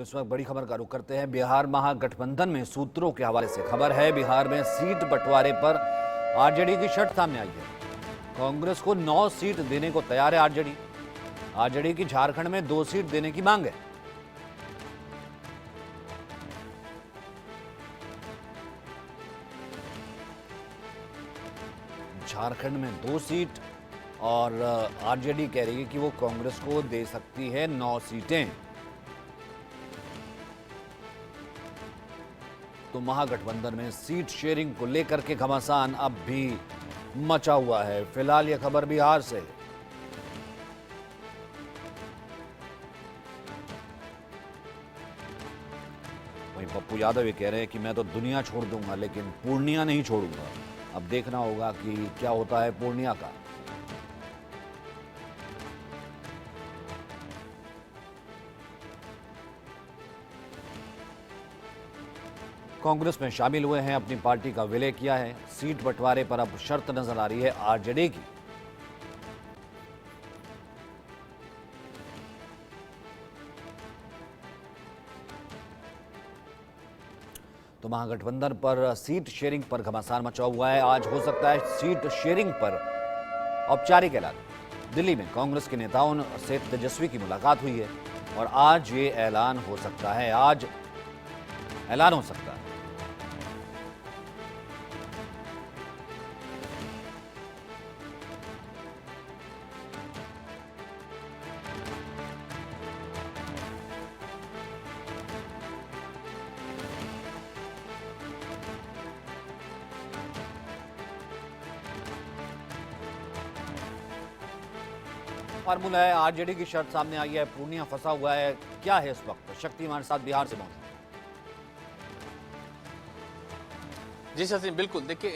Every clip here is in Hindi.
तो इस वक्त बड़ी खबर का रुख करते हैं। बिहार महागठबंधन में सूत्रों के हवाले से खबर है, बिहार में सीट बंटवारे पर आरजेडी की शर्त सामने आई है। कांग्रेस को 9 सीट देने को तैयार है आरजेडी की झारखंड में 2 सीट देने की मांग है। झारखंड में 2 सीट और आरजेडी कह रही है कि वो कांग्रेस को दे सकती है 9 सीटें। तो महागठबंधन में सीट शेयरिंग को लेकर के घमासान अब भी मचा हुआ है। फिलहाल यह खबर बिहार से। वहीं पप्पू यादव ये कह रहे हैं कि मैं तो दुनिया छोड़ दूंगा लेकिन पूर्णिया नहीं छोड़ूंगा। अब देखना होगा कि क्या होता है पूर्णिया का। कांग्रेस में शामिल हुए हैं, अपनी पार्टी का विलय किया है। सीट बंटवारे पर अब शर्त नजर आ रही है आरजेडी की। तो महागठबंधन पर सीट शेयरिंग पर घमासान मचा हुआ है। आज हो सकता है सीट शेयरिंग पर औपचारिक ऐलान। दिल्ली में कांग्रेस के नेताओं से तेजस्वी की मुलाकात हुई है और आज ये ऐलान हो सकता है। आज ऐलान हो सकता है। फार्मूला है, आरजेडी की शर्त सामने आई है, पूर्णिया फंसा हुआ है। क्या है इस वक्त? शक्ति हमारे साथ बिहार से पहुंचे। जी सचिन, बिल्कुल। देखिए,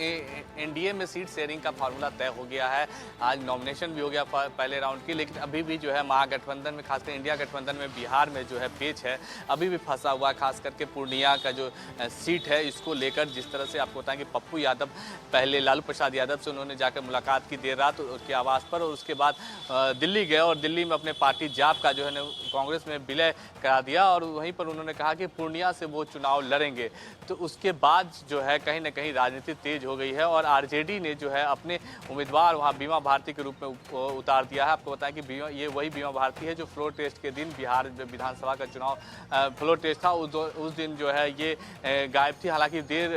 एनडीए में सीट शेयरिंग का फार्मूला तय हो गया है। आज नॉमिनेशन भी हो गया पहले राउंड की, लेकिन अभी भी जो है महागठबंधन में, खासकर इंडिया गठबंधन में बिहार में जो है पेच है, अभी भी फंसा हुआ है। खास करके पूर्णिया का जो सीट है इसको लेकर, जिस तरह से आपको बताएं कि पप्पू यादव पहले लालू प्रसाद यादव से उन्होंने जाकर मुलाकात की देर रात उनके आवास पर, और उसके बाद दिल्ली गए और दिल्ली में अपने पार्टी जाप का जो है कांग्रेस में विलय करा दिया और वहीं पर उन्होंने कहा कि पूर्णिया से वो चुनाव लड़ेंगे। तो उसके बाद जो है कहीं ना कहीं राजनीति तेज हो गई है और आरजेडी ने जो है अपने उम्मीदवार वहां बीमा भारती के रूप में उतार दिया है। आपको बताएं कि ये वही बीमा भारती है जो फ्लोर टेस्ट के दिन बिहार विधानसभा का चुनाव फ्लोर टेस्ट था उस दिन जो है ये गायब थी। हालांकि देर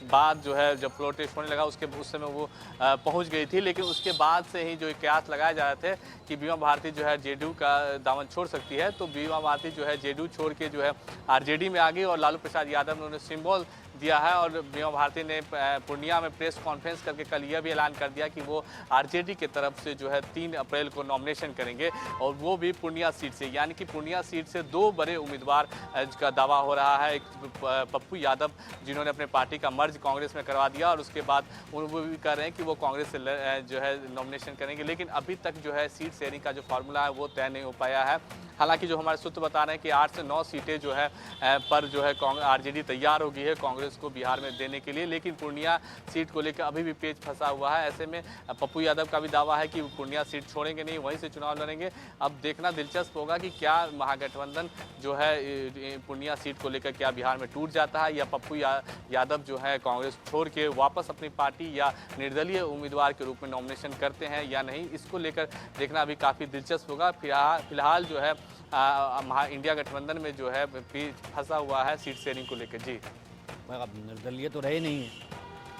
बाद जो है जब फ्लोर टेस्ट होने लगा उस समय वो पहुंच गई थी, लेकिन उसके बाद से ही जो कयास लगाए जा रहे थे कि बीमा भारती जो है जेडीयू का दामन छोड़ सकती है, तो बीमा भारती जो है जेडीयू छोड़ के जो है आरजेडी में आ गई और लालू प्रसाद यादव ने उन्हें सिंबल दिया है। और बीमा भारती ने पूर्णिया में प्रेस कॉन्फ्रेंस करके कल यह भी ऐलान कर दिया कि वो आरजेडी की तरफ से जो है 3 अप्रैल को नॉमिनेशन करेंगे और वो भी पूर्णिया सीट से। यानी कि पूर्णिया सीट से 2 बड़े उम्मीदवार का दावा हो रहा है। एक पप्पू यादव जिन्होंने अपने पार्टी का मर्ज कांग्रेस में करवा दिया और उसके बाद वो भी कह रहे हैं कि वो कांग्रेस से जो है नॉमिनेशन करेंगे, लेकिन अभी तक जो है सीट शेयरिंग का जो फार्मूला है वो तय नहीं हो पाया है। हालांकि जो हमारे सूत्र बता रहे हैं कि 8 से 9 सीटें जो है पर जो है आरजेडी तैयार हो गई है कांग्रेस को बिहार में देने के लिए, लेकिन पूर्णिया सीट को लेकर अभी भी पेच फंसा हुआ है। ऐसे में पप्पू यादव का भी दावा है कि पूर्णिया सीट छोड़ेंगे नहीं, वहीं से चुनाव लड़ेंगे। अब देखना दिलचस्प होगा कि क्या महागठबंधन जो है पूर्णिया सीट को लेकर क्या बिहार में टूट जाता है या पप्पू यादव जो है कांग्रेस छोड़ के वापस अपनी पार्टी या निर्दलीय उम्मीदवार के रूप में नॉमिनेशन करते हैं या नहीं। इसको लेकर देखना अभी काफ़ी दिलचस्प होगा। फिलहाल जो है इंडिया गठबंधन में जो है फंसा हुआ है सीट शेयरिंग को लेकर। जी, अब निर्दलीय तो रहे नहीं है,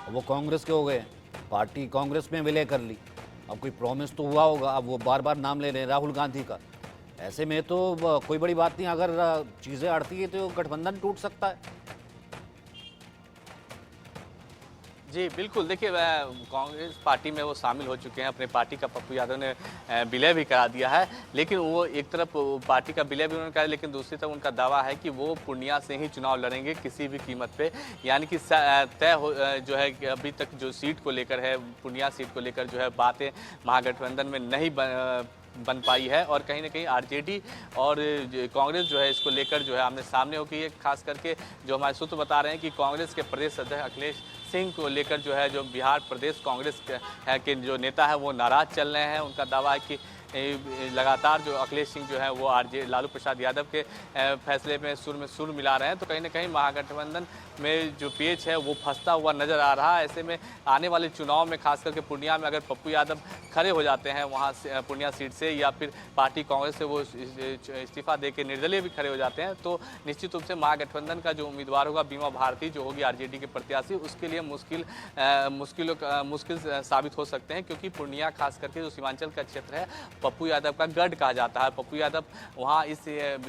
वो कांग्रेस के हो गए, पार्टी कांग्रेस में विलय कर ली। अब कोई प्रॉमिस तो हुआ होगा, अब वो बार बार नाम ले रहे हैं राहुल गांधी का। ऐसे में तो कोई बड़ी बात नहीं, अगर चीज़ें अड़ती है तो गठबंधन टूट सकता है। जी बिल्कुल। देखिए, कांग्रेस पार्टी में वो शामिल हो चुके हैं, अपने पार्टी का पप्पू यादव ने विलय भी करा दिया है, लेकिन वो एक तरफ पार्टी का विलय भी उन्होंने करा, लेकिन दूसरी तरफ उनका दावा है कि वो पूर्णिया से ही चुनाव लड़ेंगे किसी भी कीमत पे। यानी कि तय हो जो है कि अभी तक जो सीट को लेकर है, पूर्णिया सीट को लेकर जो है बातें महागठबंधन में नहीं बन पाई है और कहीं ना कहीं आरजेडी और कांग्रेस जो है इसको लेकर जो है आमने सामने हो गई है। खास करके जो हमारे सूत्र बता रहे हैं कि कांग्रेस के प्रदेश अध्यक्ष अखिलेश सिंह को लेकर जो है जो बिहार प्रदेश कांग्रेस के जो नेता है वो नाराज चल रहे हैं। उनका दावा है कि लगातार जो अखिलेश सिंह जो है वो लालू प्रसाद यादव के फैसले में सुर मिला रहे हैं, तो कहीं ना कहीं महागठबंधन में जो पेच है वो फंसता हुआ नजर आ रहा है। ऐसे में आने वाले चुनाव में खास करके पूर्णिया में अगर पप्पू यादव खड़े हो जाते हैं वहाँ से पूर्णिया सीट से, या फिर पार्टी कांग्रेस से वो इस्तीफा दे के निर्दलीय भी खड़े हो जाते हैं, तो निश्चित रूप से महागठबंधन का जो उम्मीदवार होगा बीमा भारती जो होगी आरजेडी के प्रत्याशी, उसके लिए मुश्किल साबित हो सकते हैं, क्योंकि पूर्णिया खास करके जो सीमांचल का क्षेत्र है पप्पू यादव का गढ़ कहा जाता है। पप्पू यादव वहाँ इस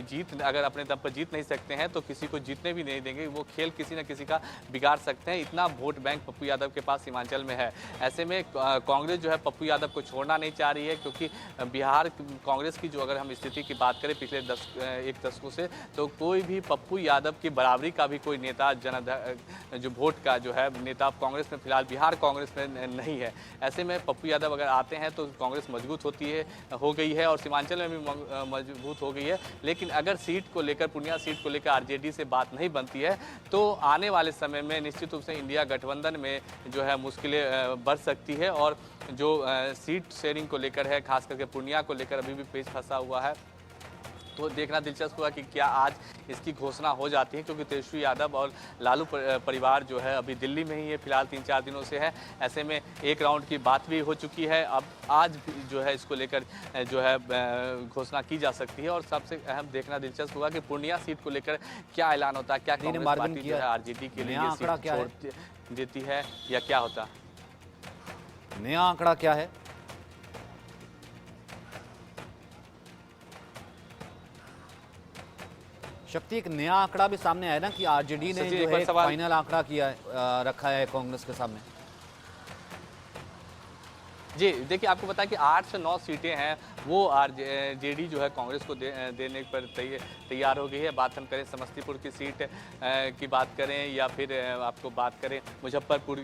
जीत अगर अपने दम पर जीत नहीं सकते हैं तो किसी को जीतने भी नहीं देंगे, वो खेल किसी न किसी का बिगाड़ सकते हैं। इतना वोट बैंक पप्पू यादव के पास सीमांचल में है। ऐसे में कांग्रेस जो है पप्पू यादव को छोड़ना नहीं चाह रही है, क्योंकि बिहार कांग्रेस की जो अगर हम स्थिति की बात करें पिछले एक दशकों से, तो कोई भी पप्पू यादव की बराबरी का भी कोई नेता जो वोट का जो है नेता कांग्रेस में फिलहाल बिहार कांग्रेस में नहीं है। ऐसे में पप्पू यादव अगर आते हैं तो कांग्रेस मजबूत हो गई है और सीमांचल में भी मजबूत हो गई है। लेकिन अगर सीट को लेकर पूर्णिया सीट को लेकर आरजेडी से बात नहीं बनती है तो आने वाले समय में निश्चित रूप से इंडिया गठबंधन में जो है मुश्किलें बढ़ सकती है, और जो सीट शेयरिंग को लेकर है खास करके पूर्णिया को लेकर अभी भी पेच फंसा हुआ है। तो देखना दिलचस्प हुआ कि क्या आज इसकी घोषणा हो जाती है, क्योंकि तेजस्वी यादव और लालू परिवार जो है अभी दिल्ली में ही है, फिलहाल 3-4 दिनों से है। ऐसे में एक राउंड की बात भी हो चुकी है, अब आज भी जो है इसको लेकर जो है घोषणा की जा सकती है। और सबसे अहम देखना दिलचस्प होगा कि पूर्णिया सीट को लेकर क्या ऐलान होता है, क्या कांग्रेस पार्टी जो है आरजेडी के लिए सीट छोड़ देती है या क्या होता। नया आंकड़ा क्या है? शक्ति, एक नया आंकड़ा भी सामने आया ना कि आरजेडी ने जो है फाइनल आंकड़ा किया रखा है कांग्रेस के सामने। जी देखिए, आपको पता है कि 8 से 9 सीटें हैं वो आरजेडी जो है कांग्रेस को देने पर तैयार हो गई है। बात हम करें समस्तीपुर की सीट की बात करें या फिर आपको बात करें मुजफ्फरपुर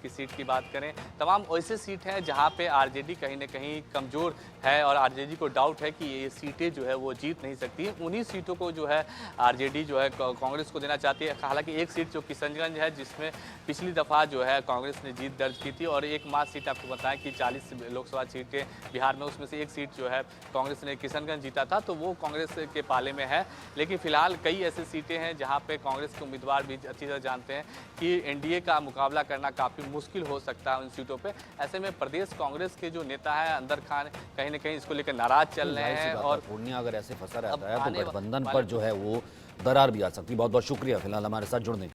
की सीट की बात करें, तमाम ऐसे सीट हैं जहां पे आरजेडी कहीं ना कहीं कमज़ोर है और आरजेडी को डाउट है कि ये सीटें जो है वो जीत नहीं सकती। उन्हीं सीटों को जो है आरजेडी जो है कांग्रेस को देना चाहती है। हालांकि एक सीट जो किशनगंज है जिसमें पिछली दफ़ा जो है कांग्रेस ने जीत दर्ज की थी, और एक मात्र सीट आपको बताएं कि 40 लोकसभा सीटें बिहार में, उसमें से एक सीट जो है कांग्रेस ने किशनगंज जीता था, तो वो कांग्रेस के पाले में है। लेकिन फिलहाल कई ऐसी सीटें हैं जहां पे कांग्रेस के उम्मीदवार भी अच्छी तरह जानते हैं कि एनडीए का मुकाबला करना काफ़ी मुश्किल हो सकता है उन सीटों पे। ऐसे में प्रदेश कांग्रेस के जो नेता है अंदर खान कहीं ना कहीं इसको लेकर नाराज चल रहे हैं, और पूर्णिया अगर ऐसे फंसा रहता है तो गठबंधन पर जो है वो दरार भी आ सकती है। बहुत बहुत शुक्रिया फिलहाल हमारे साथ जुड़ने के लिए।